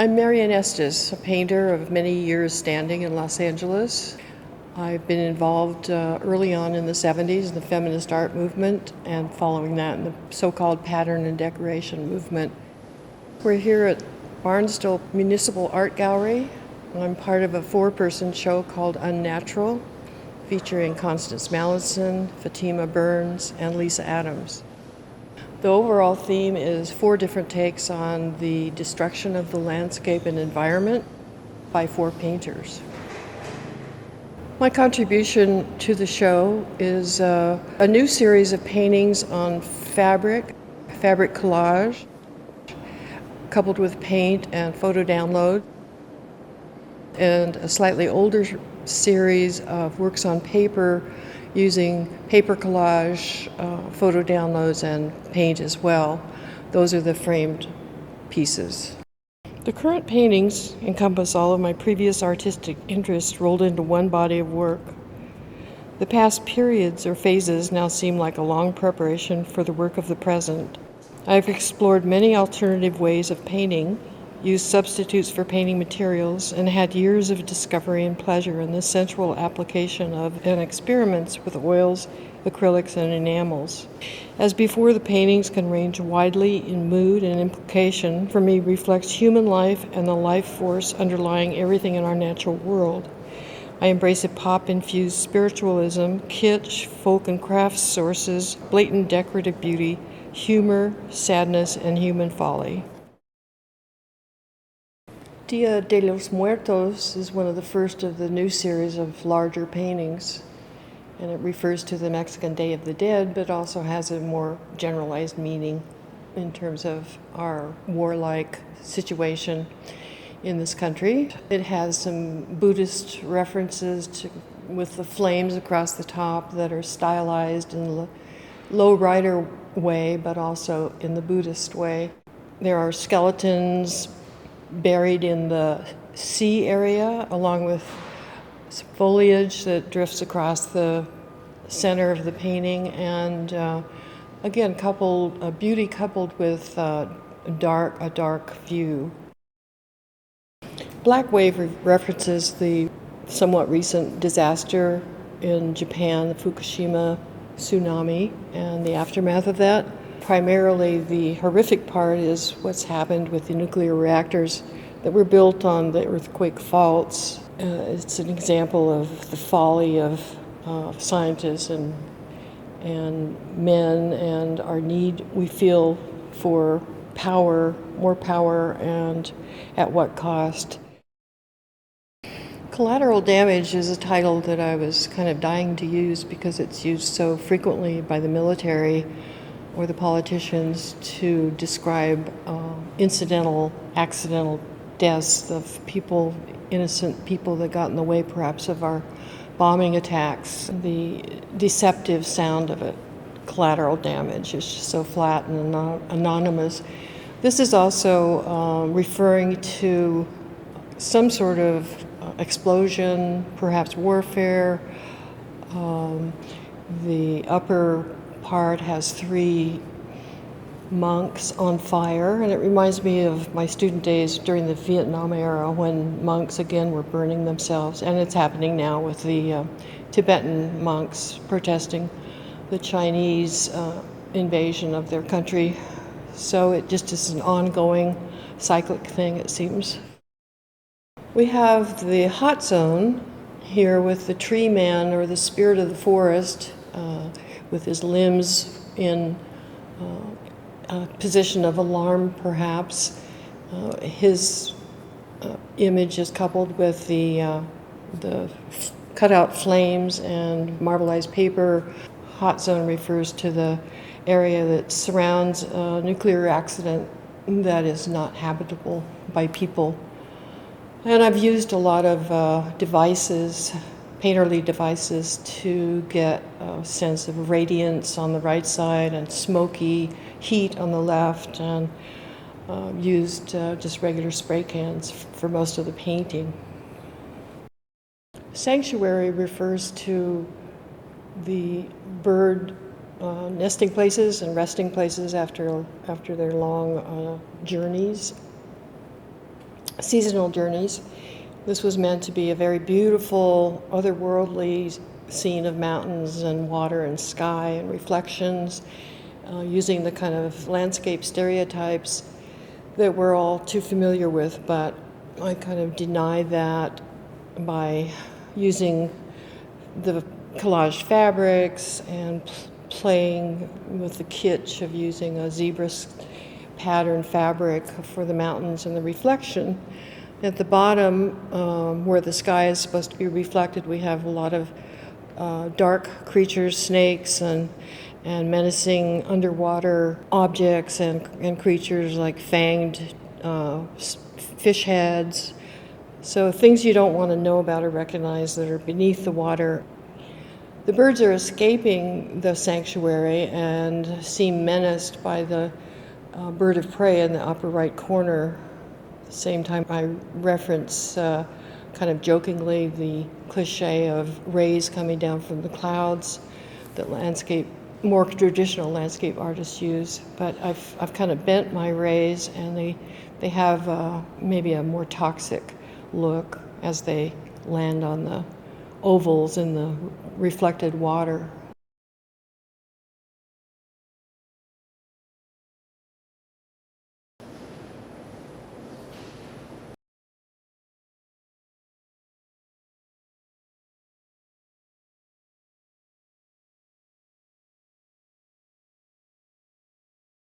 I'm Merion Estes, a painter of many years standing in Los Angeles. I've been involved early on in the 70s in the feminist art movement, and following that in the so-called pattern and decoration movement. We're here at Barnstable Municipal Art Gallery, and I'm part of a 4-person show called Unnatural, featuring Constance Mallinson, Fatima Burns, and Lisa Adams. The overall theme is 4 different takes on the destruction of the landscape and environment by 4 painters. My contribution to the show is a new series of paintings on fabric collage, coupled with paint and photo download, and a slightly older series of works on paper using paper collage, photo downloads, and paint as well. Those are the framed pieces. The current paintings encompass all of my previous artistic interests rolled into one body of work. The past periods or phases now seem like a long preparation for the work of the present. I've explored many alternative ways of painting, used substitutes for painting materials, and had years of discovery and pleasure in the sensual application of and experiments with oils, acrylics, and enamels. As before, the paintings can range widely in mood and implication. For me, reflects human life and the life force underlying everything in our natural world. I embrace a pop-infused spiritualism, kitsch, folk and crafts sources, blatant decorative beauty, humor, sadness, and human folly. Dia de los Muertos is one of the first of the new series of larger paintings, and it refers to the Mexican Day of the Dead, but also has a more generalized meaning in terms of our warlike situation in this country. It has some Buddhist references with the flames across the top that are stylized in the low rider way, but also in the Buddhist way. There are skeletons buried in the sea area, along with foliage that drifts across the center of the painting, and again, beauty coupled with a dark view. Black Wave references the somewhat recent disaster in Japan, the Fukushima tsunami, and the aftermath of that. Primarily, the horrific part is what's happened with the nuclear reactors that were built on the earthquake faults. It's an example of the folly of scientists and men, and our need we feel for power, more power, and at what cost. Collateral damage is a title that I was kind of dying to use because it's used so frequently by the military or the politicians to describe accidental deaths of people, innocent people that got in the way perhaps of our bombing attacks. The deceptive sound of it, collateral damage, is just so flat and anonymous. This is also referring to some sort of explosion, perhaps warfare. The upper part has 3 monks on fire, and it reminds me of my student days during the Vietnam era when monks again were burning themselves, and it's happening now with the Tibetan monks protesting the Chinese invasion of their country. So it just is an ongoing cyclic thing, it seems. We have the hot zone here with the tree man, or the spirit of the forest, with his limbs in a position of alarm, perhaps. His image is coupled with the cutout flames and marbleized paper. Hot zone refers to the area that surrounds a nuclear accident that is not habitable by people. And I've used a lot of devices, painterly devices, to get a sense of radiance on the right side and smoky heat on the left, and used just regular spray cans for most of the painting. Sanctuary refers to the bird nesting places and resting places after their long journeys. seasonal journeys. This was meant to be a very beautiful, otherworldly scene of mountains and water and sky and reflections, using the kind of landscape stereotypes that we're all too familiar with, but I kind of deny that by using the collage fabrics and playing with the kitsch of using a zebra pattern fabric for the mountains and the reflection. At the bottom, where the sky is supposed to be reflected, we have a lot of dark creatures, snakes, and menacing underwater objects and creatures like fanged fish heads. So things you don't want to know about or recognize that are beneath the water. The birds are escaping the sanctuary and seem menaced by the bird of prey in the upper right corner. At the same time, I reference kind of jokingly the cliche of rays coming down from the clouds that more traditional landscape artists use. But I've kind of bent my rays, and they have maybe a more toxic look as they land on the ovals in the reflected water.